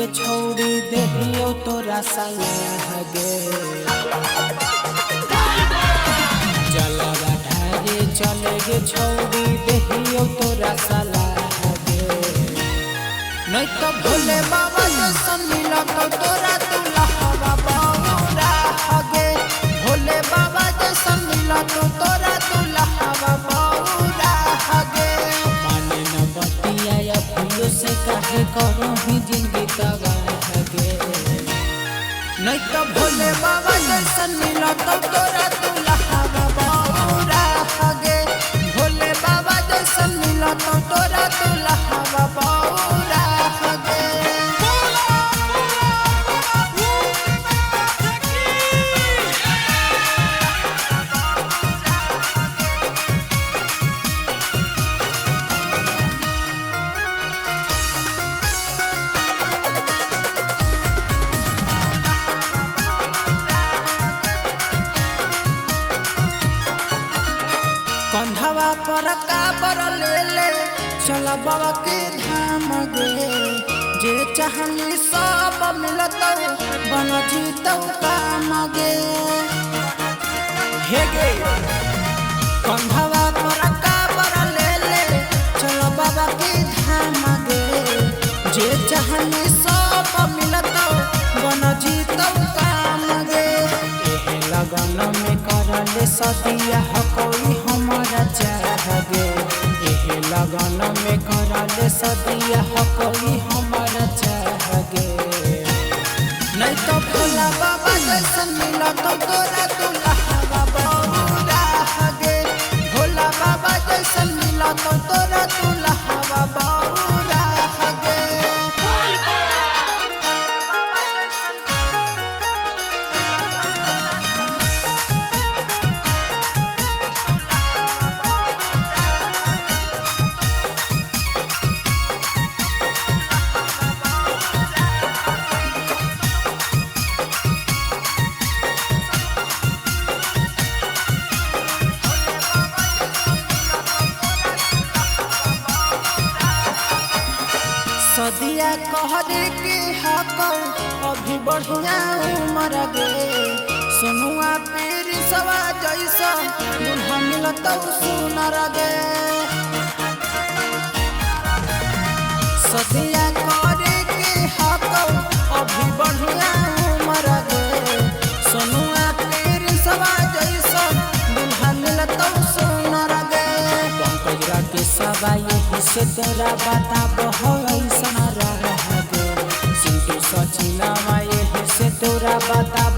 गे छोड़ी देहियो तोरा सलाह गे जलवा ढारे चले गे छोड़ी देहियो तोरा सलाह गे नहीं तो भोले बाबा जैसन मिलत तोरा दुल्हवा बौरा गे भोले बाबा जैसन मिलत तोरा दुल्हवा बौरा गे माने न बतिया अभियो से काहे करो ही जिंदगी तबाह गे नहीं तो भोले बाबा जैसन मिलत तोरा दुल्हवा बौरा गे भोले बाबा जैसन मिलत तोरा दुल्हवा बौरा गे कंधवा पर काबर ले ले चल बाबा के धाम गे जे चाहनी सब मिलत बन जीतौ काम गे हे गे कंधवा पर काबर ले ले चल बाबा के धाम गे जे चाहनी सब मिलत बन जीतौ काम गे एहे लगन में करले सदिया कोई हमारा चाह गे एहे लगन में करले सदिया कोई हमारा चाह गे नहीं तो भोला बाबा जैसन मिलत तोरा दुल्हवा बौरा गे भोला बाबा जैसन मिलत तोरा दुल्हवा बौरा गे सदिया कहरे के हक अभी बढ़िया उमर गे सुनुआ पीर सवा जैसा दुल्हा मिलत सुनर गे सदिया कहरे के हक अभी बढ़िया उमर गे सुनुआ पीर सवा जैसा दुल्हा मिलत सुनर गे पंकजरा के सवा यही से तोरा बताब ऐसा रह गे सिंटू सचिना यही से तोरा बताब